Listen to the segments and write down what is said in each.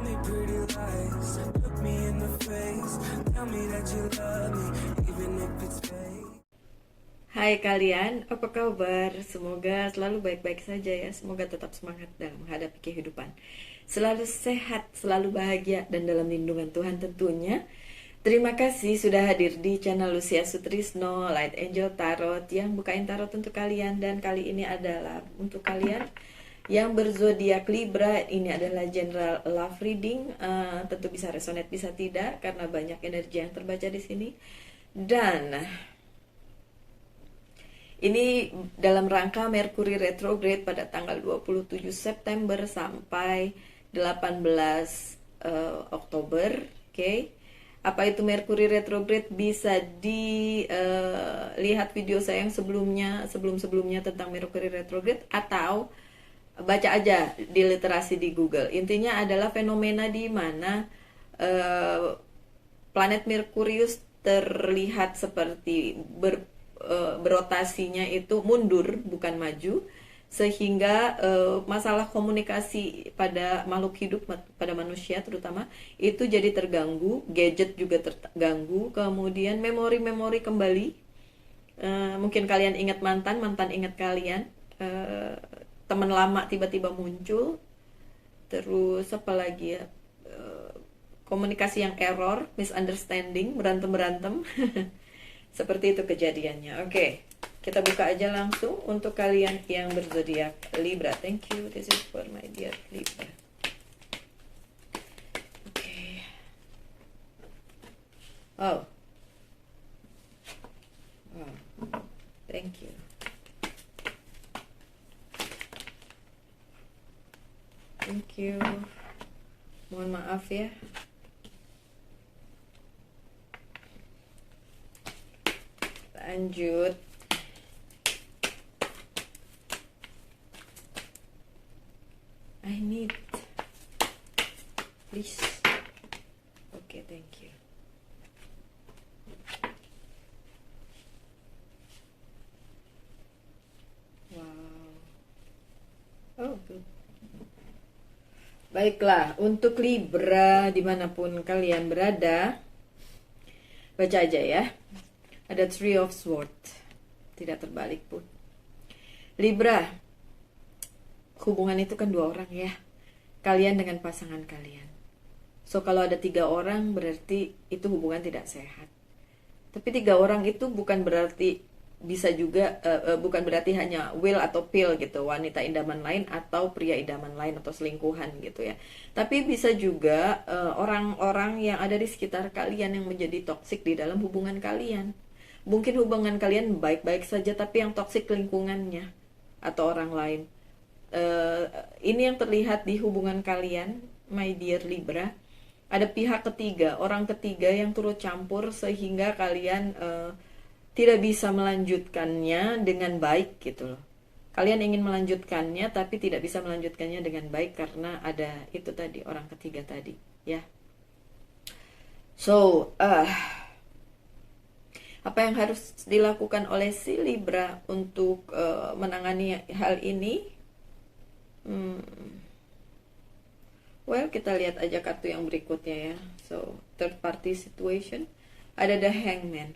me pretty lies, look me in the face, tell me that you love me, even if it's fake. Hai kalian, apa kabar? Semoga selalu baik-baik saja ya. Semoga tetap semangat dalam menghadapi kehidupan. Selalu sehat, selalu bahagia, dan dalam lindungan Tuhan tentunya. Terima kasih sudah hadir di channel Lucia Sutrisno, Light Angel Tarot, yang bukain tarot untuk kalian. Dan kali ini adalah untuk kalian yang berzodiak Libra. Ini adalah general love reading. Tentu bisa resonate, bisa tidak, karena banyak energi yang terbaca di sini. Dan ini dalam rangka Mercury retrograde pada tanggal 27 September sampai 18 Oktober. Oke. Apa itu Mercury retrograde? Bisa dilihat video saya yang sebelum-sebelumnya tentang Mercury retrograde, atau baca aja di literasi di Google. Intinya adalah fenomena di mana planet Merkurius terlihat seperti berotasinya itu mundur bukan maju, sehingga masalah komunikasi pada makhluk hidup, pada manusia terutama, itu jadi terganggu, gadget juga terganggu, kemudian memori-memori kembali. Mungkin kalian ingat mantan ingat kalian, teman lama tiba-tiba muncul, terus apa lagi ya, komunikasi yang error, misunderstanding, berantem seperti itu kejadiannya. Oke, kita buka aja langsung untuk kalian yang berzodiak Libra. Thank you. This is for my dear Libra. Oke. Oh. Thank you. Thank you. Mohon maaf ya. Lanjut. I need, please. Okay, thank you. Wow. Oh, good. Baiklah, untuk Libra dimanapun kalian berada, baca aja ya. Ada Three of Swords, tidak terbalik pun. Libra, hubungan itu kan dua orang ya, kalian dengan pasangan kalian. So kalau ada 3 orang berarti itu hubungan tidak sehat. Tapi 3 orang itu bukan berarti, bisa juga bukan berarti hanya will atau pill gitu, wanita idaman lain atau pria idaman lain atau selingkuhan gitu ya. Tapi bisa juga orang-orang yang ada di sekitar kalian yang menjadi toksik di dalam hubungan kalian. Mungkin hubungan kalian baik-baik saja, tapi yang toksik lingkungannya atau orang lain. Ini yang terlihat di hubungan kalian, my dear Libra. Ada pihak ketiga, orang ketiga yang turut campur sehingga kalian tidak bisa melanjutkannya dengan baik gitu loh. Kalian ingin melanjutkannya tapi tidak bisa melanjutkannya dengan baik karena ada itu tadi, orang ketiga tadi ya. So apa yang harus dilakukan oleh si Libra untuk menangani hal ini? Well, kita lihat aja kartu yang berikutnya ya. So, third party situation. Ada The Hangman.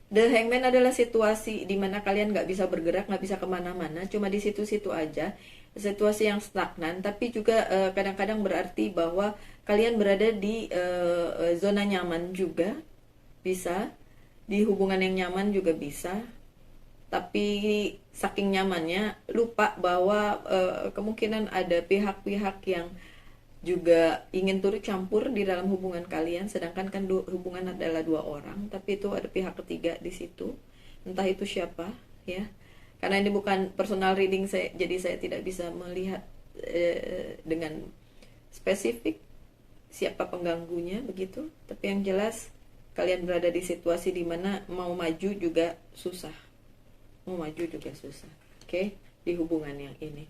The Hangman adalah situasi di mana kalian nggak bisa bergerak, nggak bisa kemana-mana, cuma di situ-situ aja. Situasi yang stagnan, tapi juga kadang-kadang berarti bahwa kalian berada di zona nyaman juga. Bisa. Di hubungan yang nyaman juga bisa, tapi saking nyamannya lupa bahwa kemungkinan ada pihak-pihak yang juga ingin turut campur di dalam hubungan kalian, sedangkan kan hubungan adalah 2 orang, tapi itu ada pihak ketiga di situ, entah itu siapa ya. Karena ini bukan personal reading jadi saya tidak bisa melihat dengan spesifik siapa pengganggunya begitu, tapi yang jelas kalian berada di situasi di mana mau maju juga susah. Oke, di hubungan yang ini.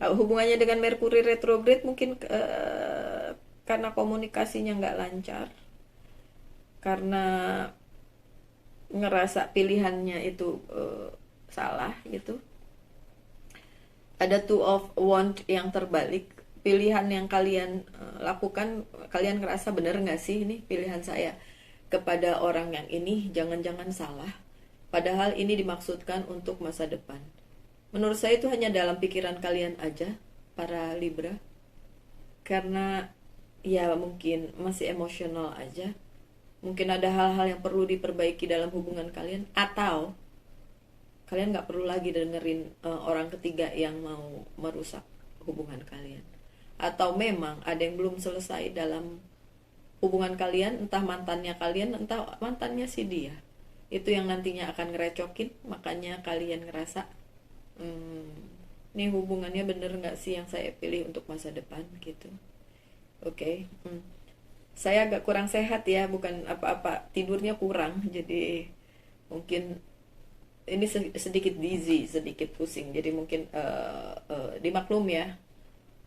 Hubungannya dengan Mercury retrograde mungkin karena komunikasinya nggak lancar, karena ngerasa pilihannya itu salah gitu. Ada Two of Wands yang terbalik, pilihan yang kalian lakukan, kalian ngerasa bener nggak sih ini pilihan saya kepada orang yang ini jangan-jangan salah. Padahal ini dimaksudkan untuk masa depan. Menurut saya itu hanya dalam pikiran kalian aja, para Libra. Karena ya mungkin masih emosional aja. Mungkin ada hal-hal yang perlu diperbaiki dalam hubungan kalian. Atau kalian gak perlu lagi dengerin orang ketiga yang mau merusak hubungan kalian. Atau memang ada yang belum selesai dalam hubungan kalian, entah mantannya kalian, entah mantannya si dia. Itu yang nantinya akan ngerecokin. Makanya kalian ngerasa ini hubungannya bener gak sih yang saya pilih untuk masa depan gitu. Oke. Saya agak kurang sehat ya, bukan apa-apa, tidurnya kurang, jadi mungkin ini sedikit dizzy, sedikit pusing, jadi mungkin dimaklum ya.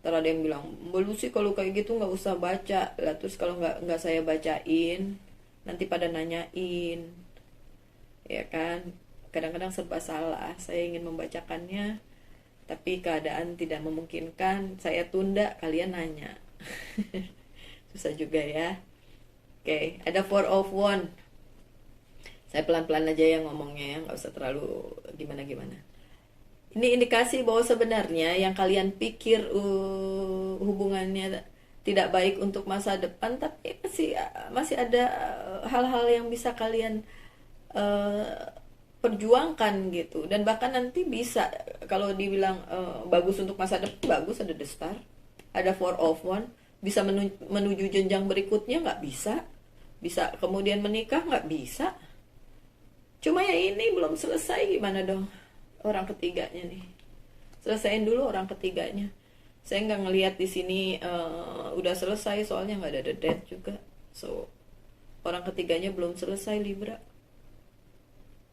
Terus ada yang bilang, "Mbak Lucy kalau kayak gitu nggak usah baca lah." Terus kalau nggak saya bacain, nanti pada nanyain, ya kan? Kadang-kadang serba salah. Saya ingin membacakannya, tapi keadaan tidak memungkinkan. Saya tunda, kalian nanya. Susah juga ya. Oke, ada Four of Wands. Saya pelan-pelan aja yang ngomongnya ya, nggak usah terlalu gimana-gimana. Ini indikasi bahwa sebenarnya yang kalian pikir hubungannya tidak baik untuk masa depan, tapi masih ada hal-hal yang bisa kalian perjuangkan gitu. Dan bahkan nanti bisa, kalau dibilang bagus untuk masa depan, bagus, ada The Star, ada Four of Wands. Bisa menuju jenjang berikutnya, nggak bisa. Bisa kemudian menikah, nggak bisa. Cuma ya ini belum selesai, gimana dong orang ketiganya nih? Selesaiin dulu orang ketiganya. Saya nggak ngelihat di sini udah selesai, soalnya nggak ada the death juga. So orang ketiganya belum selesai, Libra.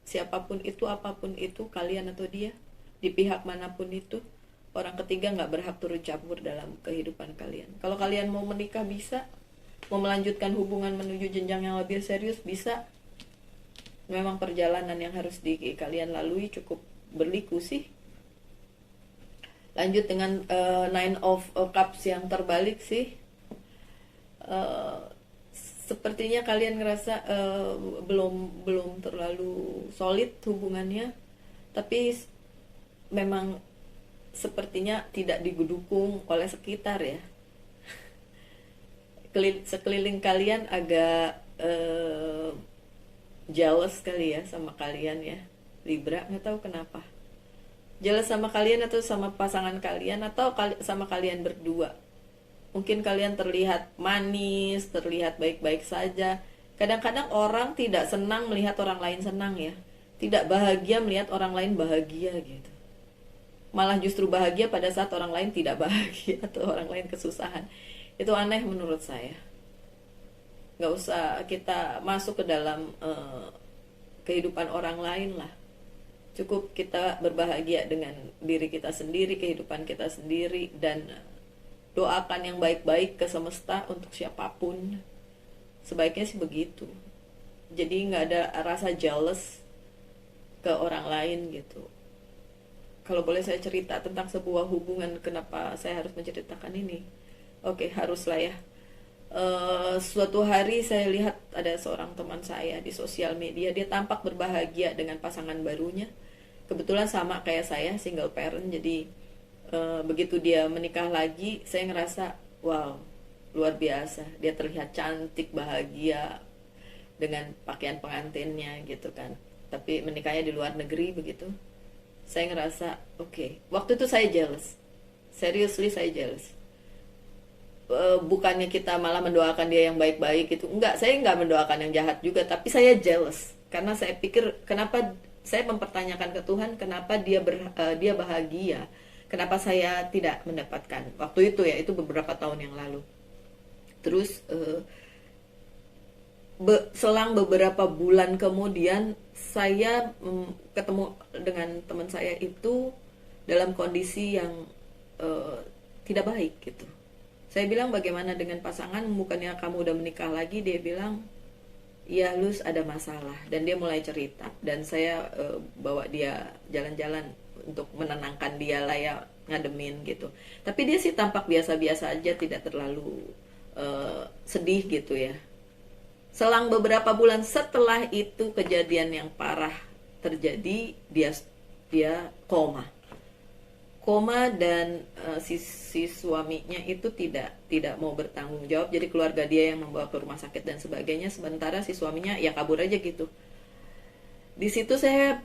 Siapapun itu, apapun itu, kalian atau dia, di pihak manapun itu, orang ketiga nggak berhak turut campur dalam kehidupan kalian. Kalau kalian mau menikah bisa, mau melanjutkan hubungan menuju jenjang yang lebih serius bisa. Memang perjalanan yang harus kalian lalui cukup berliku sih. Lanjut dengan Nine of Cups yang terbalik sih. Sepertinya kalian ngerasa belum terlalu solid hubungannya, tapi memang sepertinya tidak didukung oleh sekitar ya. Sekeliling kalian agak jealous kali ya sama kalian ya, Libra, nggak tahu kenapa. Jealous sama kalian atau sama pasangan kalian atau sama kalian berdua. Mungkin kalian terlihat manis, terlihat baik-baik saja. Kadang-kadang orang tidak senang melihat orang lain senang ya. Tidak bahagia melihat orang lain bahagia gitu. Malah justru bahagia pada saat orang lain tidak bahagia atau orang lain kesusahan. Itu aneh menurut saya. Gak usah kita masuk ke dalam kehidupan orang lain lah. Cukup kita berbahagia dengan diri kita sendiri, kehidupan kita sendiri, dan doakan yang baik-baik ke semesta untuk siapapun. Sebaiknya sih begitu. Jadi gak ada rasa jealous ke orang lain gitu. Kalau boleh saya cerita tentang sebuah hubungan, kenapa saya harus menceritakan ini? Oke, haruslah ya. Suatu hari saya lihat ada seorang teman saya di sosial media, dia tampak berbahagia dengan pasangan barunya. Kebetulan sama kayak saya, single parent, jadi begitu dia menikah lagi, saya ngerasa wow, luar biasa. Dia terlihat cantik, bahagia dengan pakaian pengantinnya gitu kan. Tapi menikahnya di luar negeri begitu. Saya ngerasa oke. Waktu itu saya jealous. Seriously saya jealous. Bukannya kita malah mendoakan dia yang baik-baik gitu. Enggak, saya enggak mendoakan yang jahat juga, tapi saya jealous. Karena saya pikir kenapa, saya mempertanyakan ke Tuhan kenapa dia bahagia. Kenapa saya tidak mendapatkan. Waktu itu ya, itu beberapa tahun yang lalu. Terus selang beberapa bulan kemudian saya ketemu dengan teman saya itu dalam kondisi yang tidak baik gitu. Saya bilang, bagaimana dengan pasangan, bukannya kamu udah menikah lagi? Dia bilang, ya Luz, ada masalah. Dan dia mulai cerita, dan saya bawa dia jalan-jalan untuk menenangkan dia lah ya, ngademin gitu. Tapi dia sih tampak biasa-biasa aja, tidak terlalu sedih gitu ya. Selang beberapa bulan setelah itu kejadian yang parah terjadi, dia koma dan si suaminya itu tidak mau bertanggung jawab, jadi keluarga dia yang membawa ke rumah sakit dan sebagainya, sementara si suaminya ya kabur aja gitu. Di situ saya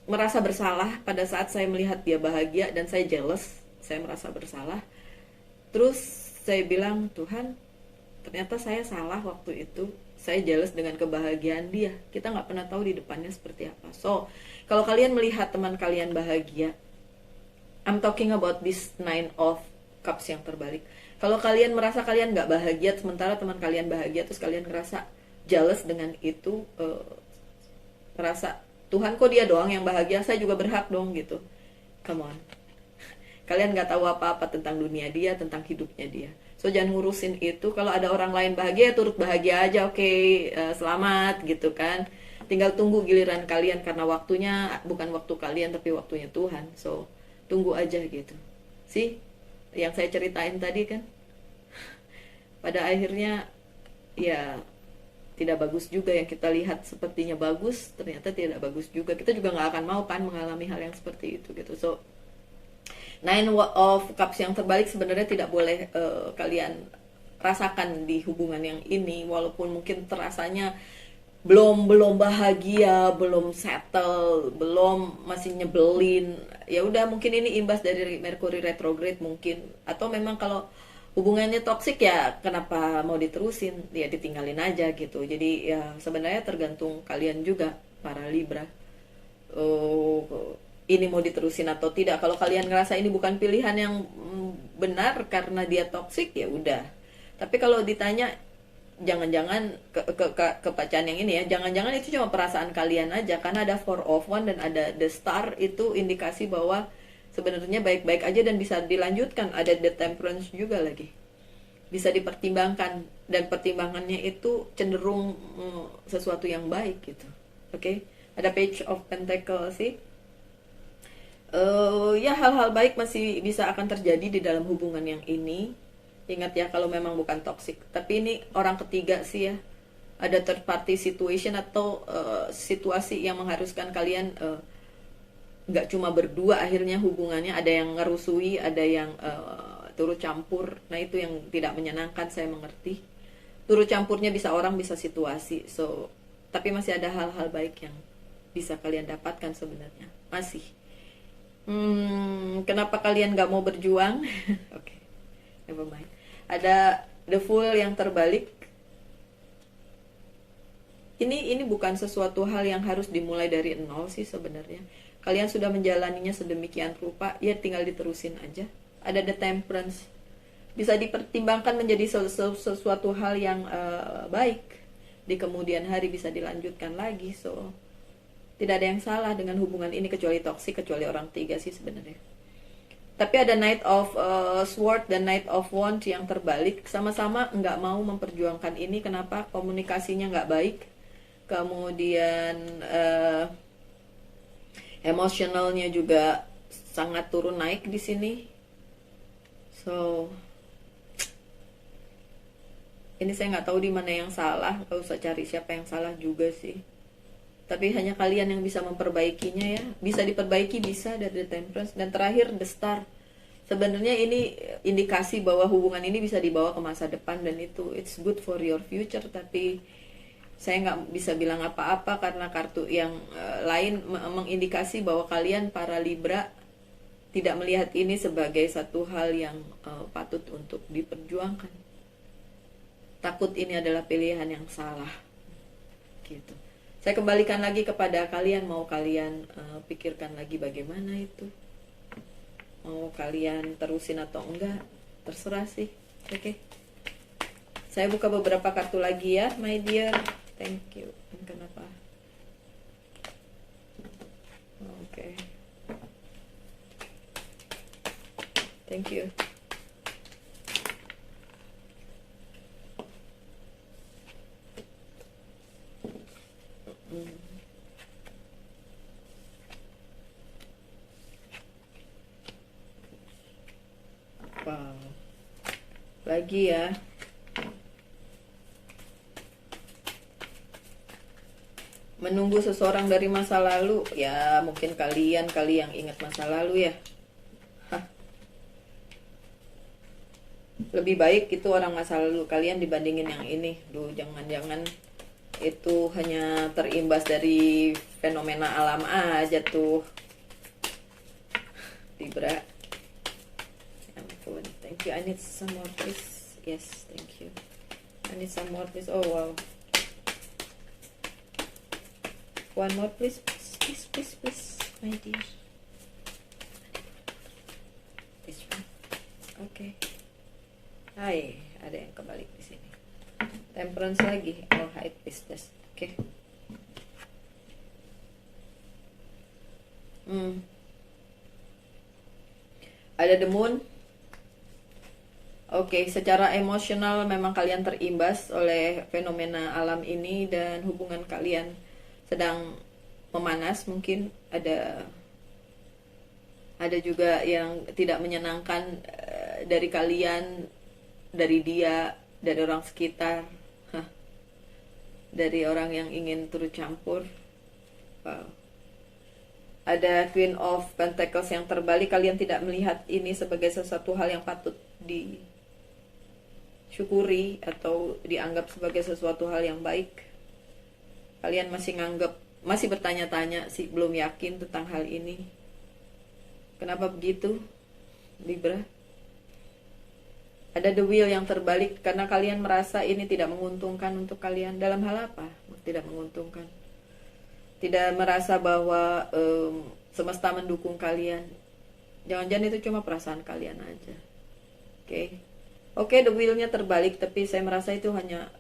merasa bersalah pada saat saya melihat dia bahagia dan saya jealous, saya merasa bersalah. Terus saya bilang, Tuhan, ternyata saya salah waktu itu. Saya jealous dengan kebahagiaan dia. Kita nggak pernah tahu di depannya seperti apa. So, kalau kalian melihat teman kalian bahagia, I'm talking about this Nine of Cups yang terbalik. Kalau kalian merasa kalian nggak bahagia, sementara teman kalian bahagia, terus kalian ngerasa jealous dengan itu, merasa, Tuhan kok dia doang yang bahagia, saya juga berhak dong gitu. Come on. Kalian nggak tahu apa-apa tentang dunia dia, tentang hidupnya dia. So jangan ngurusin itu. Kalau ada orang lain bahagia, ya turut bahagia aja, oke, selamat gitu kan. Tinggal tunggu giliran kalian, karena waktunya bukan waktu kalian tapi waktunya Tuhan. So tunggu aja gitu. Sih, yang saya ceritain tadi kan, pada akhirnya ya tidak bagus juga. Yang kita lihat sepertinya bagus, ternyata tidak bagus juga. Kita juga nggak akan mau kan mengalami hal yang seperti itu gitu. So Nine of Cups yang terbalik sebenarnya tidak boleh kalian rasakan di hubungan yang ini, walaupun mungkin terasanya belum bahagia, belum settle, belum, masih nyebelin. Ya udah, mungkin ini imbas dari Mercury retrograde mungkin, atau memang kalau hubungannya toksik ya kenapa mau diterusin, ya ditinggalin aja gitu. Jadi ya sebenarnya tergantung kalian juga para Libra. Ini mau diterusin atau tidak. Kalau kalian ngerasa ini bukan pilihan yang benar karena dia toksik, ya udah. Tapi kalau ditanya, jangan-jangan ke pacaran yang ini ya, jangan-jangan itu cuma perasaan kalian aja, karena ada Four of Wands dan ada The Star, itu indikasi bahwa sebenarnya baik-baik aja dan bisa dilanjutkan. Ada The Temperance juga lagi, bisa dipertimbangkan, dan pertimbangannya itu cenderung sesuatu yang baik gitu. Oke. Ada Page of Pentacles sih. Ya hal-hal baik masih bisa akan terjadi di dalam hubungan yang ini. Ingat ya, kalau memang bukan toxic. Tapi ini orang ketiga sih ya. Ada third party situation atau situasi yang mengharuskan kalian nggak cuma berdua akhirnya hubungannya. Ada yang ngerusui, ada yang turut campur. Nah itu yang tidak menyenangkan, saya mengerti. Turut campurnya bisa orang, bisa situasi. So, tapi masih ada hal-hal baik yang bisa kalian dapatkan sebenarnya. Masih. Kenapa kalian nggak mau berjuang? Oke, never mind. Ada The Fool yang terbalik. Ini bukan sesuatu hal yang harus dimulai dari nol sih sebenarnya. Kalian sudah menjalaninya sedemikian rupa, ya tinggal diterusin aja. Ada The Temperance, bisa dipertimbangkan menjadi sesuatu hal yang baik. Di kemudian hari bisa dilanjutkan lagi. So tidak ada yang salah dengan hubungan ini, kecuali toksik, kecuali orang tiga sih sebenarnya. Tapi ada Knight of Swords dan Knight of Wands yang terbalik, sama-sama nggak mau memperjuangkan ini. Kenapa? Komunikasinya nggak baik, kemudian emosionalnya juga sangat turun naik di sini. So ini saya nggak tahu di mana yang salah, nggak usah cari siapa yang salah juga sih. Tapi hanya kalian yang bisa memperbaikinya ya. Bisa diperbaiki, bisa, dari The Temperance. Dan terakhir The Star. Sebenarnya ini indikasi bahwa hubungan ini bisa dibawa ke masa depan, dan itu it's good for your future. Tapi saya nggak bisa bilang apa-apa karena kartu yang lain mengindikasi bahwa kalian para Libra tidak melihat ini sebagai satu hal yang patut untuk diperjuangkan. Takut ini adalah pilihan yang salah gitu. Saya kembalikan lagi kepada kalian, mau kalian pikirkan lagi bagaimana itu. Mau kalian terusin atau enggak, terserah sih. Oke. Saya buka beberapa kartu lagi ya, my dear. Thank you. Kenapa? Oke. Thank you. lagi ya. Menunggu seseorang dari masa lalu, ya mungkin kalian kali yang ingat masa lalu ya. Hah. Lebih baik itu orang masa lalu kalian dibandingin yang ini. Duh, jangan-jangan itu hanya terimbas dari fenomena alam aja tuh. Libra. Ya ampun, thank you. I need some more please. Yes, thank you. I need some more please. Oh wow. One more please, please, please, please, my dear. This one. Oke. Hai, ada yang kebalik di sini. Temperance lagi. Oh, High Priestess. Oke. Ada The Moon. Oke, secara emosional memang kalian terimbas oleh fenomena alam ini dan hubungan kalian sedang memanas. Mungkin ada juga yang tidak menyenangkan dari kalian, dari dia, dari orang sekitar, dari orang yang ingin turut campur. Wow. Ada Queen of Pentacles yang terbalik. Kalian tidak melihat ini sebagai sesuatu hal yang patut disyukuri atau dianggap sebagai sesuatu hal yang baik. Kalian masih bertanya-tanya sih, belum yakin tentang hal ini. Kenapa begitu, Libra? Ada The Wheel yang terbalik karena kalian merasa ini tidak menguntungkan untuk kalian. Dalam hal apa? Tidak menguntungkan. Tidak merasa bahwa semesta mendukung kalian. Jangan-jangan itu cuma perasaan kalian aja. Oke, The Wheel-nya terbalik, tapi saya merasa itu hanya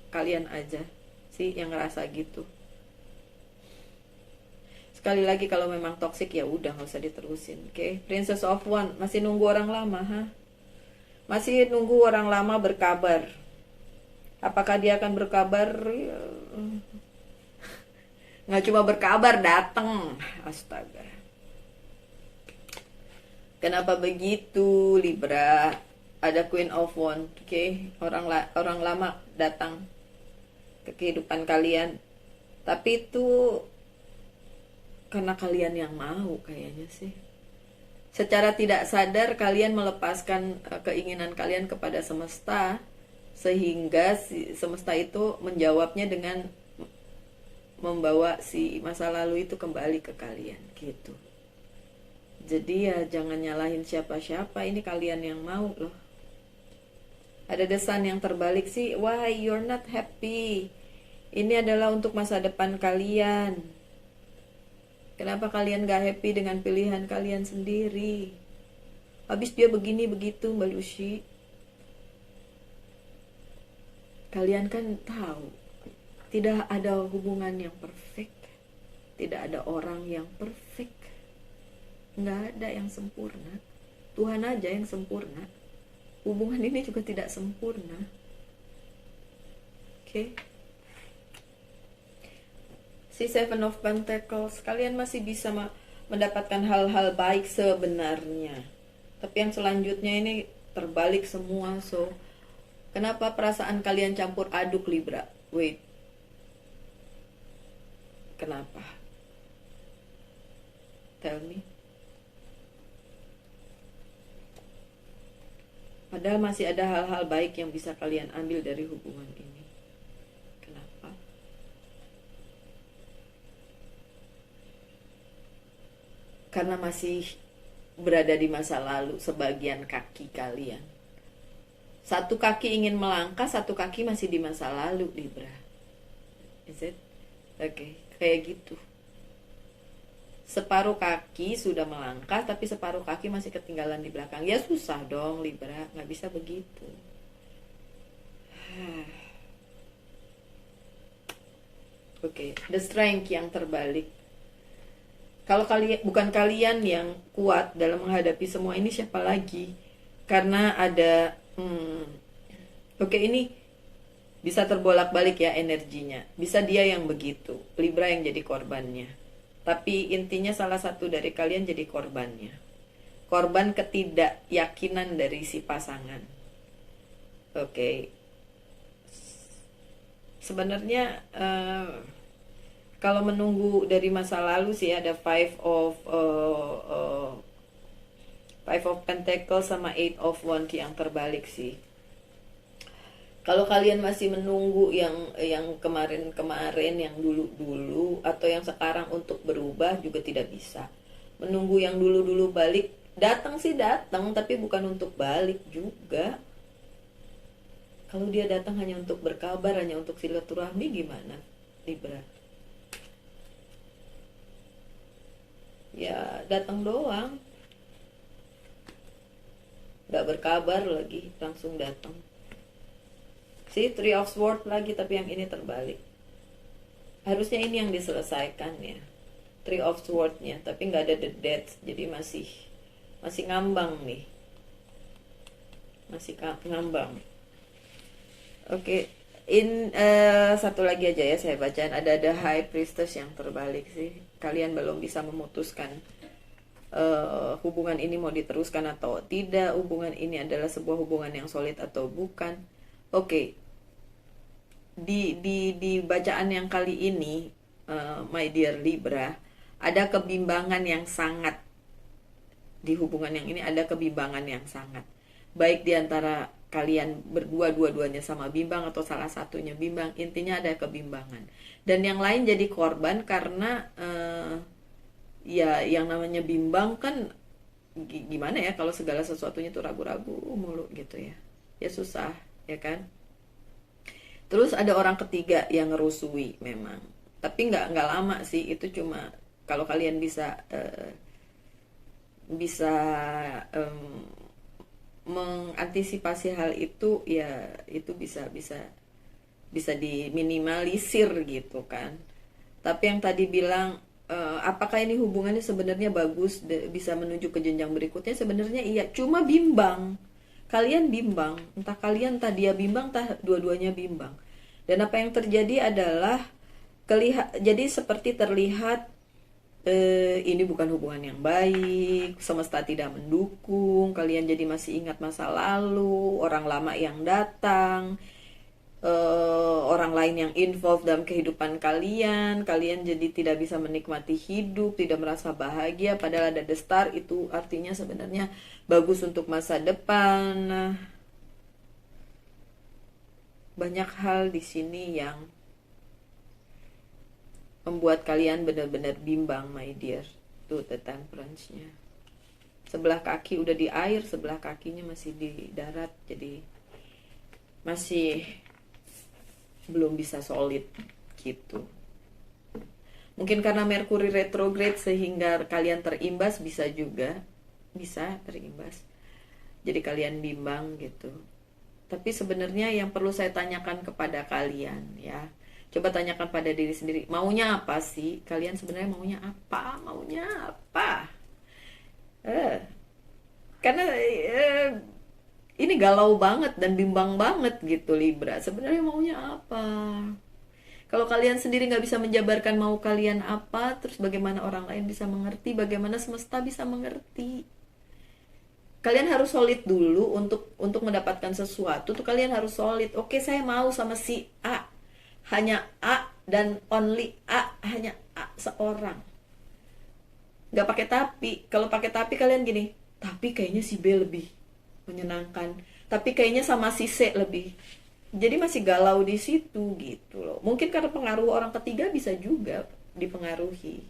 kalian aja sih yang ngerasa gitu. Sekali lagi, kalau memang toxic ya udah nggak usah diterusin. Princess of Wands, masih nunggu orang lama, masih nunggu orang lama berkabar. Apakah dia akan berkabar? Nggak cuma berkabar, datang. Astaga. Kenapa begitu, Libra? Ada Queen of Wands, orang lama datang ke kehidupan kalian, tapi itu karena kalian yang mau kayaknya sih. Secara tidak sadar kalian melepaskan keinginan kalian kepada semesta, sehingga si semesta itu menjawabnya dengan membawa si masa lalu itu kembali ke kalian gitu. Jadi ya jangan nyalahin siapa-siapa, ini kalian yang mau loh. Ada The Sun yang terbalik sih. Why you're not happy? Ini adalah untuk masa depan kalian. Kenapa kalian gak happy dengan pilihan kalian sendiri? Habis dia begini begitu, Mbak Lucy. Kalian kan tahu, tidak ada hubungan yang perfect. Tidak ada orang yang perfect. Nggak ada yang sempurna. Tuhan aja yang sempurna. Hubungan ini juga tidak sempurna. Si Seven of Pentacles, kalian masih bisa mendapatkan hal-hal baik sebenarnya. Tapi yang selanjutnya ini terbalik semua. So, kenapa perasaan kalian campur aduk, Libra? Wait. Kenapa? Tell me. Padahal masih ada hal-hal baik yang bisa kalian ambil dari hubungan ini. Kenapa? Karena masih berada di masa lalu sebagian kaki kalian. Satu kaki ingin melangkah, satu kaki masih di masa lalu, Libra. Is it? Kayak gitu. Separuh kaki sudah melangkah, tapi separuh kaki masih ketinggalan di belakang. Ya susah dong, Libra. Nggak bisa begitu. The Strength yang terbalik. Kalau bukan kalian yang kuat dalam menghadapi semua ini, siapa lagi? Karena ada ini bisa terbolak-balik ya energinya. Bisa dia yang begitu, Libra yang jadi korbannya. Tapi intinya salah satu dari kalian jadi korbannya. Korban ketidakyakinan dari si pasangan. Oke, sebenarnya kalau menunggu dari masa lalu sih ada Five of Pentacles sama Eight of Wands yang terbalik sih. Kalau kalian masih menunggu yang kemarin-kemarin, yang dulu-dulu atau yang sekarang untuk berubah juga tidak bisa. Menunggu yang dulu-dulu balik, datang sih datang, tapi bukan untuk balik juga. Kalau dia datang hanya untuk berkabar, hanya untuk silaturahmi, gimana, Libra? Ya datang doang, nggak berkabar lagi, langsung datang. Si Three of Swords lagi, tapi yang ini terbalik. Harusnya ini yang diselesaikan ya, Three of Swords-nya, tapi nggak ada the Death, jadi masih ngambang nih, masih ngambang. Oke, satu lagi aja ya saya bacaan. Ada the High Priestess yang terbalik sih. Kalian belum bisa memutuskan hubungan ini mau diteruskan atau tidak. Hubungan ini adalah sebuah hubungan yang solid atau bukan. Oke, di bacaan yang kali ini, my dear Libra, ada kebimbangan yang sangat di hubungan yang ini, ada kebimbangan yang sangat, baik di antara kalian berdua, dua-duanya sama bimbang atau salah satunya bimbang, intinya ada kebimbangan. Dan yang lain jadi korban karena ya yang namanya bimbang kan gimana ya, kalau segala sesuatunya tuh ragu-ragu mulu gitu ya, ya susah ya kan. Terus ada orang ketiga yang ngerusui memang, tapi nggak lama sih, itu cuma kalau kalian bisa mengantisipasi hal itu ya, itu bisa diminimalisir gitu kan. Tapi yang tadi bilang apakah ini hubungannya sebenarnya bagus, bisa menuju ke jenjang berikutnya, sebenarnya iya, cuma bimbang. Kalian bimbang, entah kalian, entah dia bimbang, entah dua-duanya bimbang. Dan apa yang terjadi adalah jadi seperti terlihat ini bukan hubungan yang baik, semesta tidak mendukung, kalian jadi masih ingat masa lalu, orang lama yang datang, orang lain yang involved dalam kehidupan kalian jadi tidak bisa menikmati hidup, tidak merasa bahagia, padahal ada the star, itu artinya sebenarnya bagus untuk masa depan. Nah, banyak hal di sini yang membuat kalian benar-benar bimbang, my dear. Tuh the Temperance-nya. Sebelah kaki udah di air, sebelah kakinya masih di darat, jadi masih belum bisa solid gitu. Mungkin karena Mercury retrograde sehingga kalian terimbas, bisa juga, bisa terimbas. Jadi kalian bimbang gitu. Tapi sebenarnya yang perlu saya tanyakan kepada kalian ya, coba tanyakan pada diri sendiri, maunya apa sih? Kalian sebenarnya maunya apa? Maunya apa? Karena ini galau banget dan bimbang banget gitu Libra. Sebenarnya maunya apa? Kalau kalian sendiri nggak bisa menjabarkan mau kalian apa, terus bagaimana orang lain bisa mengerti? Bagaimana semesta bisa mengerti? Kalian harus solid dulu untuk mendapatkan sesuatu. Tuh kalian harus solid. Oke, saya mau sama si A, hanya A dan only A, hanya A seorang. Nggak pakai tapi. Kalau pakai tapi kalian gini, tapi kayaknya si B lebih menyenangkan, tapi kayaknya sama si C lebih. Jadi masih galau di situ gitu loh. Mungkin karena pengaruh orang ketiga, bisa juga dipengaruhi.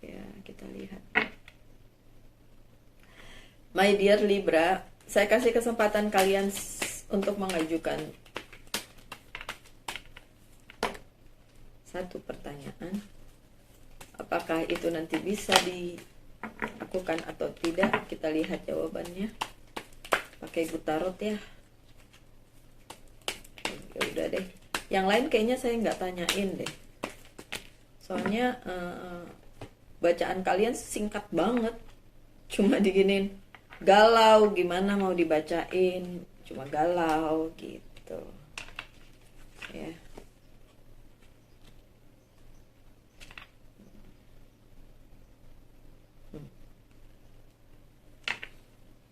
Ya, kita lihat. My dear Libra, saya kasih kesempatan kalian untuk mengajukan satu pertanyaan. Apakah itu nanti bisa dilakukan atau tidak? Kita lihat jawabannya. Pakai Gutarot ya. Ya udah deh. Yang lain kayaknya saya nggak tanyain deh. Soalnya bacaan kalian singkat banget. Cuma diginin, galau, gimana mau dibacain, cuma galau gitu ya.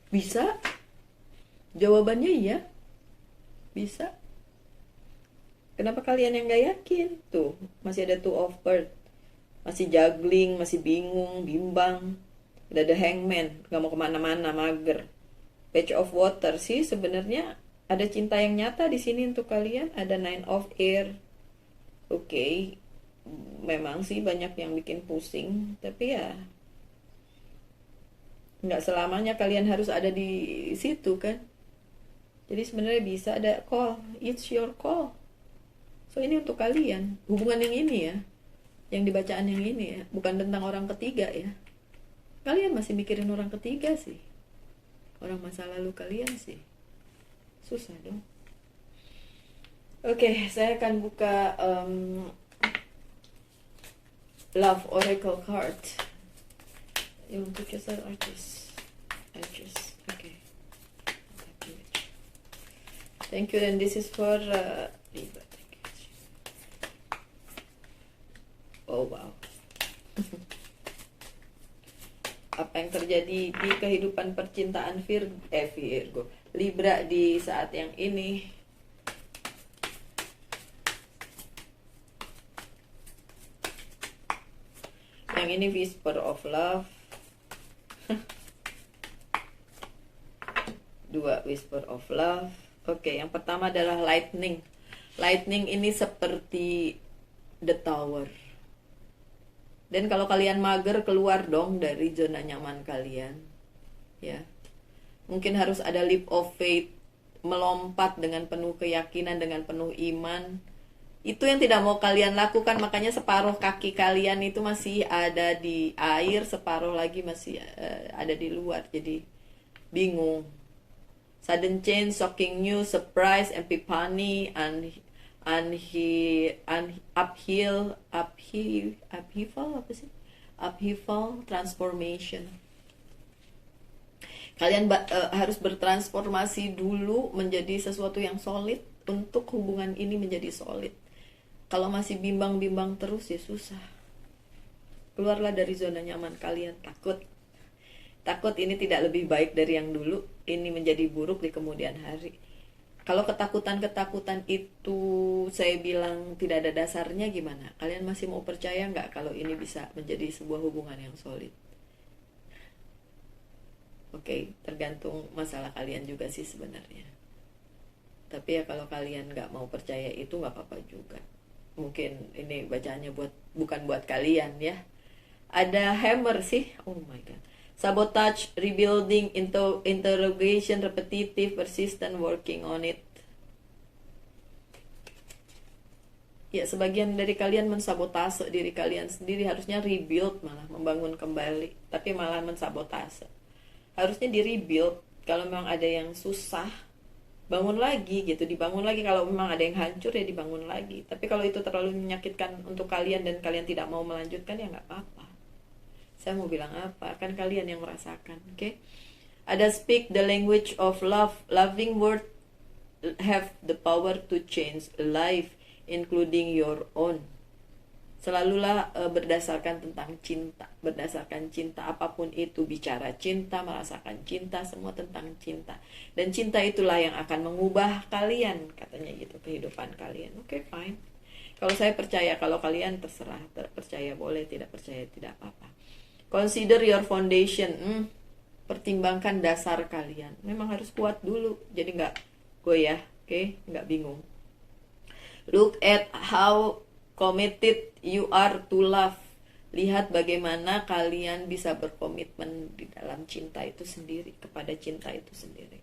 Bisa? Jawabannya iya. Bisa. Kenapa kalian yang gak yakin? Tuh, masih ada two of earth. Masih juggling, masih bingung, bimbang. Udah ada hangman, gak mau kemana-mana, mager. Page of water sih sebenarnya ada cinta yang nyata di sini untuk kalian. Ada nine of air. Oke, memang sih banyak yang bikin pusing, tapi ya nggak selamanya kalian harus ada di situ kan. Jadi sebenarnya bisa ada call, it's your call. So ini untuk kalian, hubungan yang ini ya, yang dibacaan yang ini ya, bukan tentang orang ketiga ya. Kalian masih mikirin orang ketiga sih, orang masa lalu kalian sih, susah dong. Oke, saya akan buka Love Oracle card. You want to choose an artist? I choose. Okay. Thank you. And this is for Libra. Thank you. Oh wow. Apa yang terjadi di kehidupan percintaan Virgo Libra di saat yang ini? Yang ini Whisper of Love. Dua Whisper of Love. Oke, yang pertama adalah Lightning. Lightning ini seperti The Tower. Dan kalau kalian mager, keluar dong dari zona nyaman kalian. Ya. Mungkin harus ada leap of faith, melompat dengan penuh keyakinan, dengan penuh iman. Itu yang tidak mau kalian lakukan, makanya separuh kaki kalian itu masih ada di air, separuh lagi masih ada di luar. Jadi bingung. Sudden change, shocking news, surprise, epiphany, upheaval, transformation. Kalian harus bertransformasi dulu menjadi sesuatu yang solid untuk hubungan ini menjadi solid. Kalau masih bimbang-bimbang terus ya susah. Keluarlah dari zona nyaman kalian. Takut ini tidak lebih baik dari yang dulu. Ini menjadi buruk di kemudian hari. Kalau ketakutan-ketakutan itu saya bilang tidak ada dasarnya, gimana? Kalian masih mau percaya nggak kalau ini bisa menjadi sebuah hubungan yang solid? Oke, tergantung masalah kalian juga sih sebenarnya. Tapi ya kalau kalian nggak mau percaya itu nggak apa-apa juga. Mungkin ini bacaannya bukan buat kalian ya. Ada hammer sih, oh my god. Sabotage, rebuilding, interrogation, repetitive, persistent, working on it. Ya, sebagian dari kalian mensabotase diri kalian sendiri, harusnya rebuild malah, membangun kembali. Tapi malah mensabotase. Harusnya di rebuild, kalau memang ada yang susah, bangun lagi gitu, dibangun lagi. Kalau memang ada yang hancur ya dibangun lagi. Tapi kalau itu terlalu menyakitkan untuk kalian dan kalian tidak mau melanjutkan ya nggak apa-apa. Saya mau bilang apa? Kan kalian yang merasakan, oke? Okay? Ada speak the language of love. Loving word have the power to change life, including your own. Selalulah berdasarkan tentang cinta. Berdasarkan cinta, apapun itu. Bicara cinta, merasakan cinta, semua tentang cinta. Dan cinta itulah yang akan mengubah kalian, katanya gitu, kehidupan kalian. Oke, fine. Kalau saya percaya, kalau kalian terserah. Percaya boleh, tidak percaya tidak apa-apa. Consider your foundation. Pertimbangkan dasar kalian. Memang harus kuat dulu. Jadi nggak goyah, oke? Nggak bingung. Look at how committed you are to love. Lihat bagaimana kalian bisa berkomitmen di dalam cinta itu sendiri, kepada cinta itu sendiri.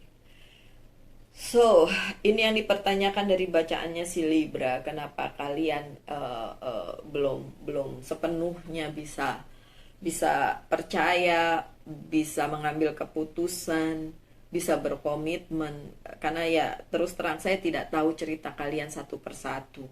So, ini yang dipertanyakan dari bacaannya si Libra. Kenapa kalian belum sepenuhnya bisa percaya, bisa mengambil keputusan, bisa berkomitmen. Karena ya terus terang saya tidak tahu cerita kalian satu persatu.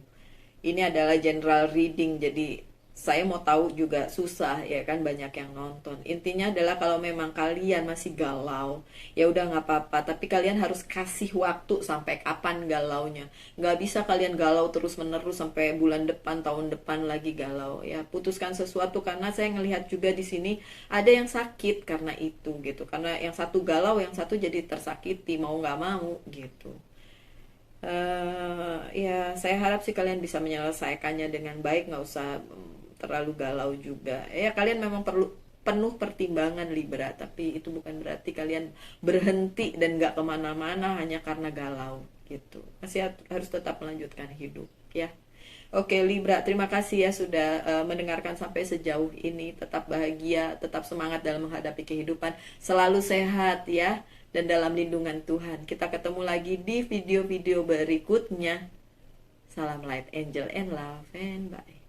Ini adalah general reading, jadi saya mau tahu juga susah ya kan, banyak yang nonton. Intinya adalah kalau memang kalian masih galau, ya udah nggak apa-apa. Tapi kalian harus kasih waktu sampai kapan galaunya. Nggak bisa kalian galau terus menerus sampai bulan depan, tahun depan lagi galau. Ya putuskan sesuatu, karena saya ngelihat juga di sini ada yang sakit karena itu gitu. Karena yang satu galau, yang satu jadi tersakiti mau nggak mau gitu. Ya saya harap sih kalian bisa menyelesaikannya dengan baik, nggak usah terlalu galau juga ya. Kalian memang perlu penuh pertimbangan Libra, tapi itu bukan berarti kalian berhenti dan nggak kemana-mana hanya karena galau gitu. Masih harus tetap melanjutkan hidup ya. Oke Libra, terima kasih ya sudah mendengarkan sampai sejauh ini. Tetap bahagia, tetap semangat dalam menghadapi kehidupan, selalu sehat ya, dan dalam lindungan Tuhan. Kita ketemu lagi di video-video berikutnya. Salam light, angel and love, and bye.